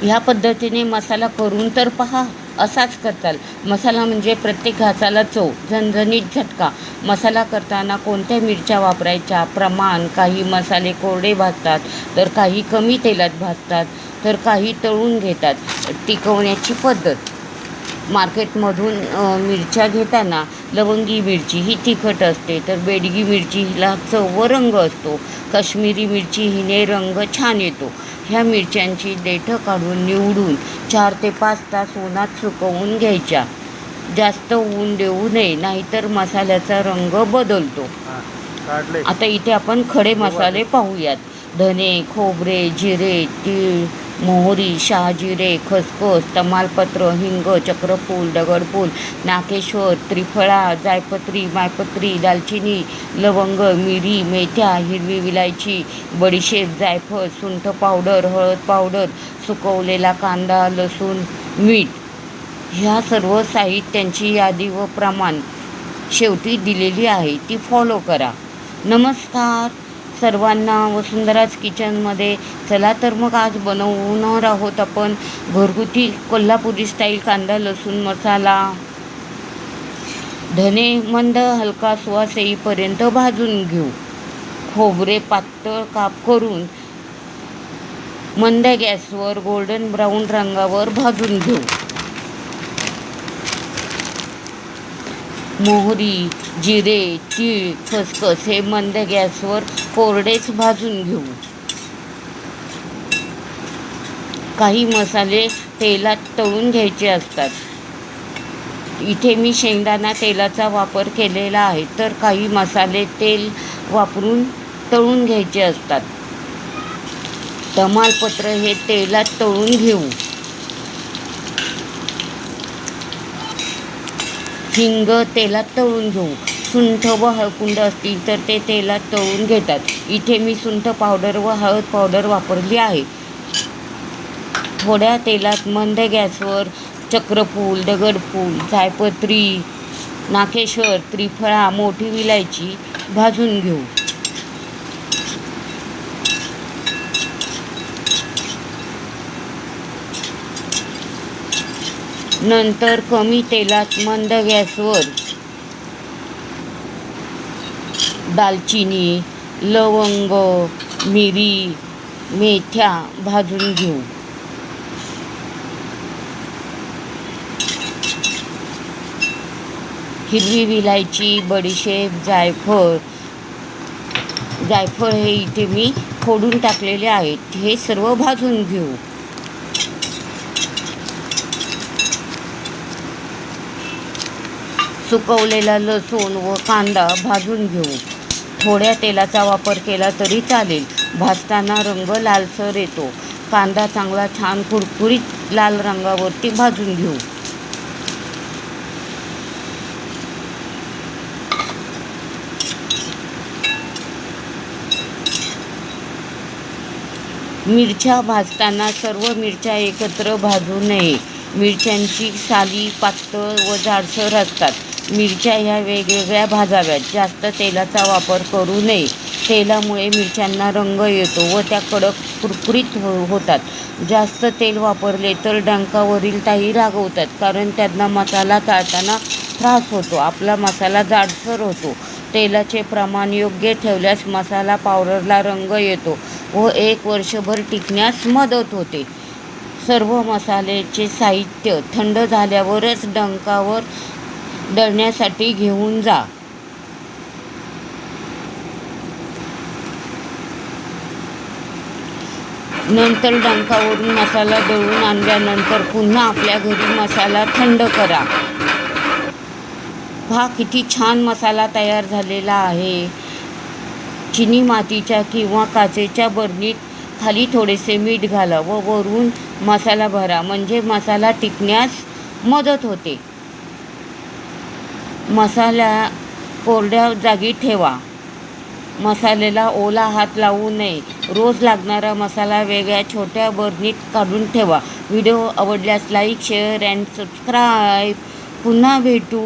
ह्या पद्धतीने मसाला करून तर पहा, असाच करताल. मसाला म्हणजे प्रत्येक घासाला चव, झणझणीत झटका. मसाला करताना कोणत्या मिरच्या वापरायच्या, प्रमाण, काही मसाले कोरडे भाजतात तर काही कमी तेलात भाजतात तर काही तळून घेतात. टिकवण्याची पद्धत, मार्केटमधून मिरच्या घेताना लवंगी मिरची ही तिखट असते, तर बेडगी मिरची हिला चव व रंग असतो. काश्मीरी मिरची हिने रंग छान येतो. ह्या मिरच्यांची देठं काढून निवडून 4 ते 5 तास उन्हात सुकवून घ्यायच्या. जास्त ऊन देऊ नये, नाहीतर मसाल्याचा रंग बदलतो. आता इथे आपण खडे मसाले पाहूयात. धने, खोबरे, जिरे, तीळ, मोहरी, शहाजिरे, खसखस, तमालपत्र, हिंग, चक्रफूल, दगडफूल, नाकेश्वर, त्रिफळा, जायपत्री, मायपत्री, दालचिनी, लवंग, मिरी, मेथ्या, हिरवी विलायची, बडीशेप, जायफळ, सुंठ पावडर, हळद पावडर, सुकवलेला कांदा, लसूण, मीठ. ह्या सर्व साहित्यांची यादी व प्रमाण शेवटी दिलेली आहे, ती फॉलो करा. नमस्कार सर्वांना, वसुंधराज किचनमध्ये. चला तर मग आज बनवणार आहोत आपण घरगुती कोल्हापुरी स्टाईल कांदा लसूण मसाला. धने मंद हलका सुवास येईपर्यंत भाजून घेऊ. खोबरे पातळ काप करून मंद गॅसवर गोल्डन ब्राऊन रंगावर भाजून घेऊ. मोहरी, जिरे, तीळ, खसखस हे मंद गॅसवर कोरडेच भाजून घेऊ. काही मसाले तेलात तळून घ्यायचे असतात. इथे मी शेंगदाणा तेलाचा वापर केलेला आहे, तर काही मसाले तेल वापरून तळून घ्यायचे असतात. तमालपत्र हे तेलात तळून घेऊ. हिंग तेलात तळून घेऊ. सुंठ व हळकुंड असतील तर ते तेलात तळून घेतात. इथे मी सुंठ पावडर व हळद पावडर वापरली आहे. थोड्या तेलात मंद गॅसवर चक्रफूल, दगडफूल, जायपत्री, नाकेश्वर, त्रिफळा, मोठी विलायची भाजून घेऊ. नंतर कमी तेलात मंद गॅसवर दालचिनी, लवंग, मिरी, मेथ्या भाजून घेऊ. हिरवी विलायची, बडीशेप, जायफळ हे इथे मी फोडून टाकलेले आहेत. हे सर्व भाजून घेऊ. सुकवलेला लसूण व कांदा भाजून घेऊ. थोड्या तेलाचा वापर केला तरी चालेल. भाजताना रंग लालसर येतो. कांदा चांगला छान कुरकुरीत लाल रंगावरती भाजून घेऊ. मिरच्या भाजताना सर्व मिरच्या एकत्र भाजू नये. मिरच्यांची साली पातळ व जाडसर असतात. मिरच्या ह्या वेगवेगळ्या भाजाव्यात. जास्त तेलाचा वापर करू नये. तेलामुळे मिरच्यांना रंग येतो व त्या कडक कुरकुरीत होतात. जास्त तेल वापरले तर डंकावरील ताई रागवतात, कारण त्यांना मसाला चाळताना त्रास होतो. आपला मसाला जाडसर होतो. तेलाचे प्रमाण योग्य ठेवल्यास मसाला पावडरला रंग येतो व 1 वर्षभर टिकण्यास मदत होते. सर्व मसाल्याचे साहित्य थंड झाल्यावरच डंकावर दळण्यासाठी घेऊन जा. नंतर डंकावरून मसाला दळून आणल्यानंतर पुन्हा आपल्या घरी मसाला थंड करा. पहा किती छान मसाला तयार झालेला आहे. चिनी मातीच्या किंवा काचेच्या बरणीत खाली थोडेसे मीठ घाला व वरून मसाला भरा, म्हणजे मसाला टिकण्यास मदत होते. मसाला कोरड्या जागी ठेवा. मसाल्याला ओला हात लावू नये. रोज लागणारा मसाला वेगळ्या छोट्या बरणीत काढून ठेवा. व्हिडिओ आवडल्यास लाईक, शेअर अँड सबस्क्राईब. पुन्हा भेटू.